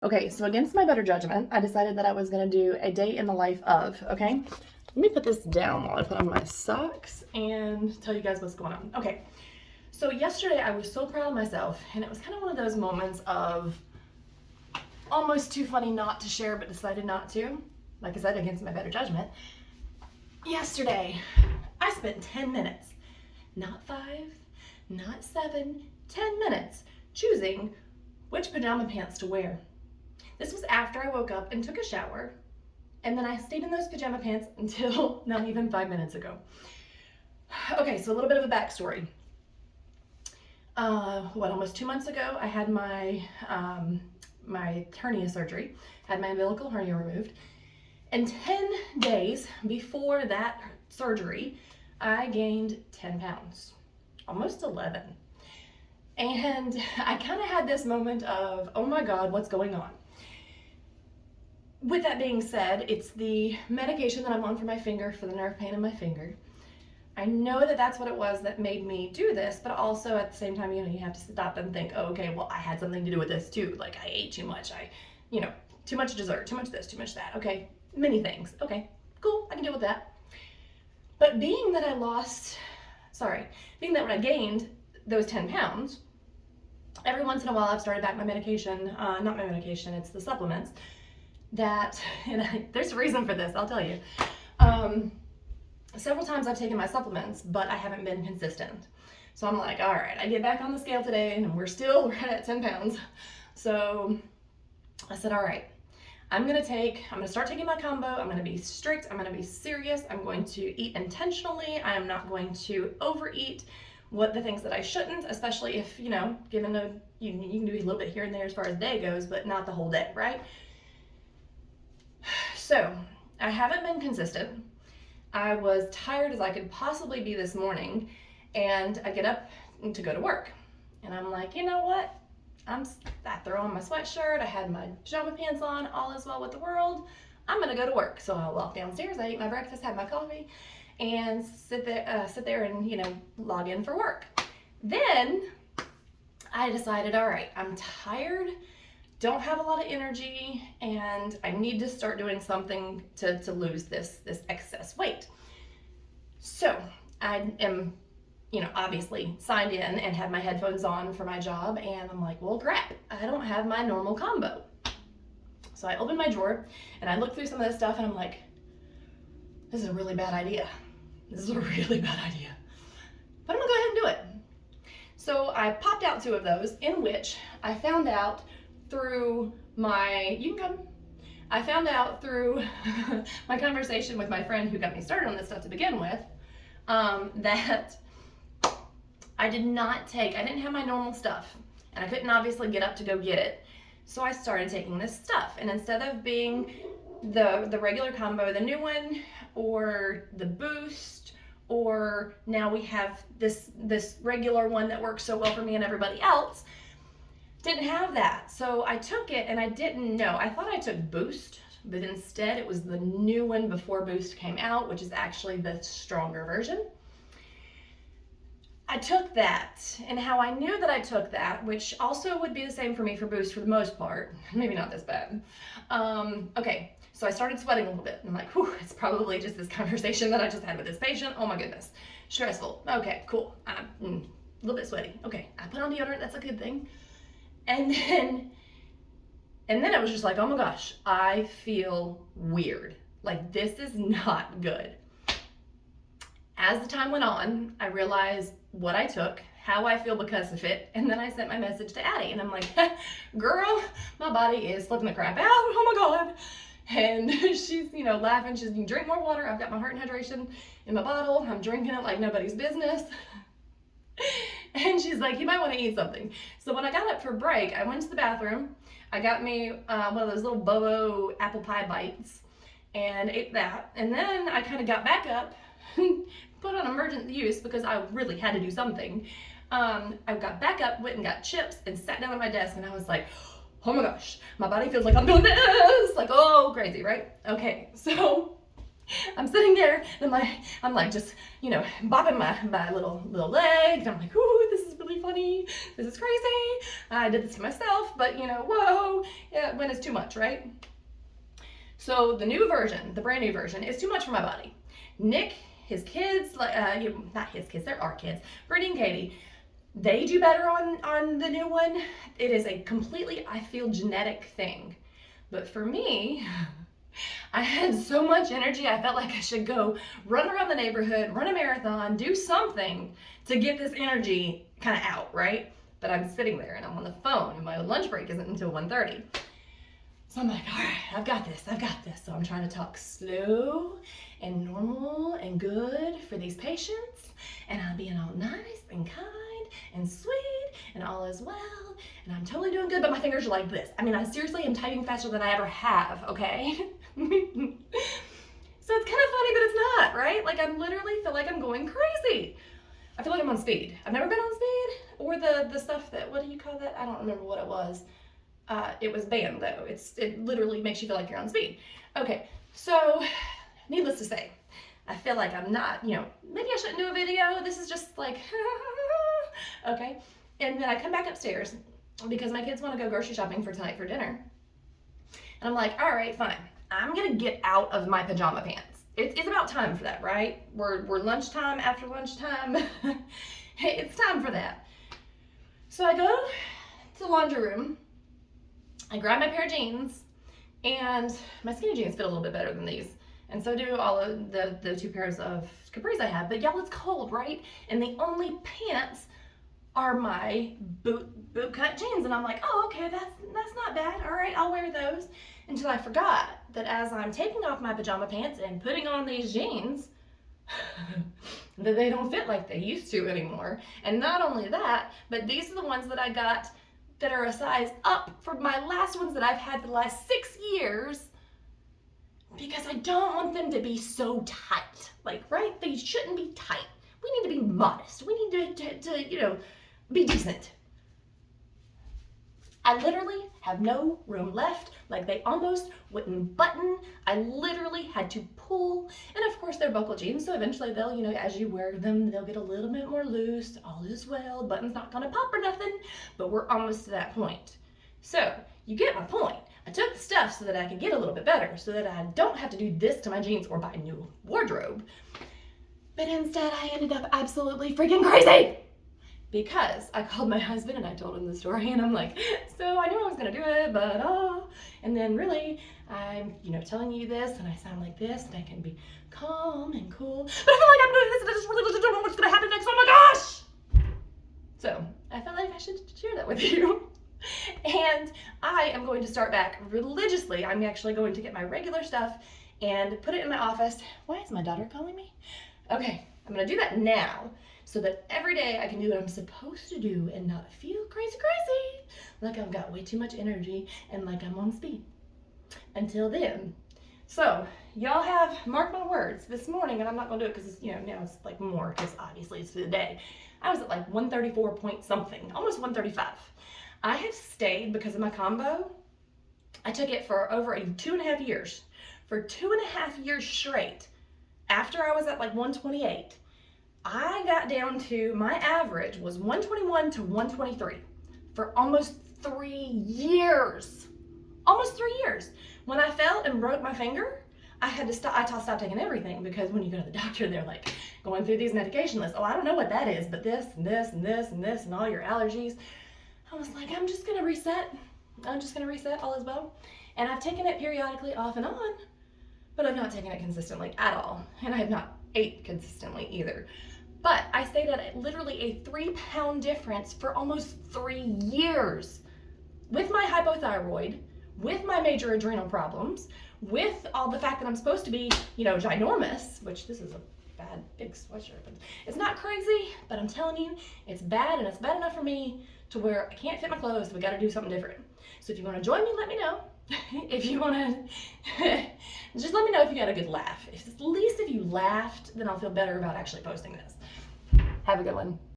Okay, so against my better judgment, I decided that I was going to do a day in the life of, okay? Let me put this down while I put on my socks and tell you guys what's going on. Okay, so yesterday I was so proud of myself, and it was kind of one of those moments of almost too funny not to share, but decided not to. Like I said, against my better judgment. Yesterday, I spent 10 minutes, not 5, not 7, 10 minutes choosing which pajama pants to wear. This was after I woke up and took a shower, and then I stayed in those pajama pants until not even 5 minutes ago. Okay, so a little bit of a backstory. Almost 2 months ago, I had my hernia surgery, had my umbilical hernia removed, and 10 days before that surgery, I gained 10 pounds, almost 11. And I kind of had this moment of, oh my God, what's going on? With that being said, it's the medication that I'm on for my finger, for the nerve pain in my finger. I know that that's what it was that made me do this, but also at the same time, you have to stop and think, oh, okay, well, I had something to do with this too. Like I ate too much, too much dessert, too much this, too much that. Okay, many things. Okay, cool, I can deal with that. But being that when I gained those 10 pounds, every once in a while I've started back my medication, not my medication, it's the supplements. There's a reason for this, I'll tell you. Several times I've taken my supplements, but I haven't been consistent. So I'm like, all right, I get back on the scale today and we're still right at 10 pounds. So I said, all right, I'm gonna start taking my combo. I'm gonna be strict, I'm gonna be serious. I'm going to eat intentionally. I am not going to overeat the things that I shouldn't, especially if, you can do a little bit here and there as far as day goes, but not the whole day, right? So I haven't been consistent. I was tired as I could possibly be this morning, and I get up to go to work. And I'm like, you know what? I throw on my sweatshirt, I had my pajama pants on, all is well with the world. I'm gonna go to work. So I walk downstairs, I eat my breakfast, have my coffee, and sit there and log in for work. Then I decided, all right, I'm tired, don't have a lot of energy, and I need to start doing something to lose this excess weight. So I am, obviously signed in and have my headphones on for my job, and I'm like, well, crap, I don't have my normal combo. So I open my drawer and I look through some of this stuff, and I'm like, this is a really bad idea. This is a really bad idea. But I'm gonna go ahead and do it. So I popped out 2 of those, in which I found out through my conversation with my friend who got me started on this stuff to begin with, that I didn't have my normal stuff, and I couldn't obviously get up to go get it. So I started taking this stuff, and instead of being the regular combo, the new one, or the boost, or now we have this regular one that works so well for me and everybody else, didn't have that. So I took it, and I didn't know. I thought I took Boost, but instead it was the new one before Boost came out, which is actually the stronger version. I took that, and how I knew that I took that, which also would be the same for me for Boost for the most part, maybe not this bad. Okay, so I started sweating a little bit. I'm like, whew, it's probably just this conversation that I just had with this patient. Oh my goodness, stressful. Okay, cool. I'm a little bit sweaty. Okay, I put on deodorant, that's a good thing. And then it was just like, oh my gosh, I feel weird. Like, this is not good. As the time went on, I realized what I took, how I feel because of it, and then I sent my message to Addie, and I'm like, girl, my body is flipping the crap out, oh my God. And she's, laughing, she's, you drink more water, I've got my heart and hydration in my bottle, I'm drinking it like nobody's business. And she's like, you might want to eat something. So when I got up for break, I went to the bathroom. I got me one of those little Bobo apple pie bites and ate that. And then I kind of got back up, put on emergency use because I really had to do something. I got back up, went and got chips, and sat down at my desk, and I was like, oh my gosh, my body feels like I'm doing this. Like, oh, crazy, right? Okay, so I'm sitting there, and I'm like just, bopping my little leg, and I'm like, ooh, this is really really funny. This is crazy. I did this to myself, but you know, whoa, yeah, when it's too much, right? So the new version, the brand new version, is too much for my body. Nick, his kids, not his kids, they're our kids, Brittany and Katie, they do better on the new one. It is a completely, I feel, genetic thing. But for me, I had so much energy, I felt like I should go run around the neighborhood, run a marathon, do something to get this energy kind of out, right? But I'm sitting there and I'm on the phone and my lunch break isn't until 1:30. So I'm like, all right, I've got this. So I'm trying to talk slow and normal and good for these patients, and I'm being all nice and kind and sweet and all is well, and I'm totally doing good, but my fingers are like this. I mean, I seriously am typing faster than I ever have, okay? So it's kind of funny, but it's not, right? Like, I literally feel like I'm going crazy. I feel like I'm on speed. I've never been on speed, or the stuff that, what do you call that? I don't remember what it was. It was banned though. It literally makes you feel like you're on speed. Okay, so needless to say, I feel like I'm not, you know, maybe I shouldn't do a video. This is just like, okay. And then I come back upstairs because my kids want to go grocery shopping for tonight for dinner. And I'm like, all right, fine. I'm gonna get out of my pajama pants. It's about time for that, right? We're lunchtime, after lunchtime. It's time for that. So I go to the laundry room. I grab my pair of jeans, and my skinny jeans fit a little bit better than these. And so do all of the 2 pairs of capris I have. But y'all, it's cold, right? And the only pants are my boot cut jeans. And I'm like, oh, okay, that's not bad. All right, I'll wear those. Until I forgot that as I'm taking off my pajama pants and putting on these jeans, that they don't fit like they used to anymore. And not only that, but these are the ones that I got that are a size up from my last ones that I've had for the last 6 years, because I don't want them to be so tight. Like, right? They shouldn't be tight. We need to be modest. We need to you know, be decent. I literally have no room left. Like, they almost wouldn't button. I literally had to pull. And of course, they're buckle jeans, so eventually they'll, you know, as you wear them, they'll get a little bit more loose. All is well. Button's not gonna pop or nothing, but we're almost to that point. So, you get my point. I took the stuff so that I could get a little bit better, so that I don't have to do this to my jeans or buy a new wardrobe. But instead, I ended up absolutely freaking crazy. Because I called my husband and I told him the story, and I'm like, so I knew I was gonna do it, but and then really, I'm, you know, telling you this, and I sound like this, and I can be calm and cool, but I feel like I'm doing this, and I just really don't know what's gonna happen next. Oh my gosh! So I felt like I should share that with you. And I am going to start back religiously. I'm actually going to get my regular stuff and put it in my office. Why is my daughter calling me? Okay, I'm gonna do that now, so that every day I can do what I'm supposed to do and not feel crazy, like I've got way too much energy and like I'm on speed. Until then. So, y'all have, mark my words, this morning, and I'm not gonna do it because, you know, now it's like more, because obviously it's through the day. I was at like 134 point something, almost 135. I have stayed because of my combo. I took it for over 2.5 years. For 2.5 years straight, after I was at like 128, I got down to, my average was 121 to 123 for almost 3 years. Almost 3 years. When I fell and broke my finger, I had to stop. I stopped taking everything, because when you go to the doctor, they're like going through these medication lists. Oh, I don't know what that is, but this and this and this and this and all your allergies. I was like, I'm just gonna reset. All is well. And I've taken it periodically off and on, but I've not taken it consistently at all. And I have not ate consistently either. But I stayed at literally a 3-pound difference for almost 3 years. With my hypothyroid, with my major adrenal problems, with all the fact that I'm supposed to be, you know, ginormous, which this is a bad big sweatshirt, but it's not crazy, but I'm telling you, it's bad, and it's bad enough for me to where I can't fit my clothes, so we gotta do something different. So if you wanna join me, let me know. If you wanna, just let me know if you got a good laugh. At least if you laughed, then I'll feel better about actually posting this. Have a good one.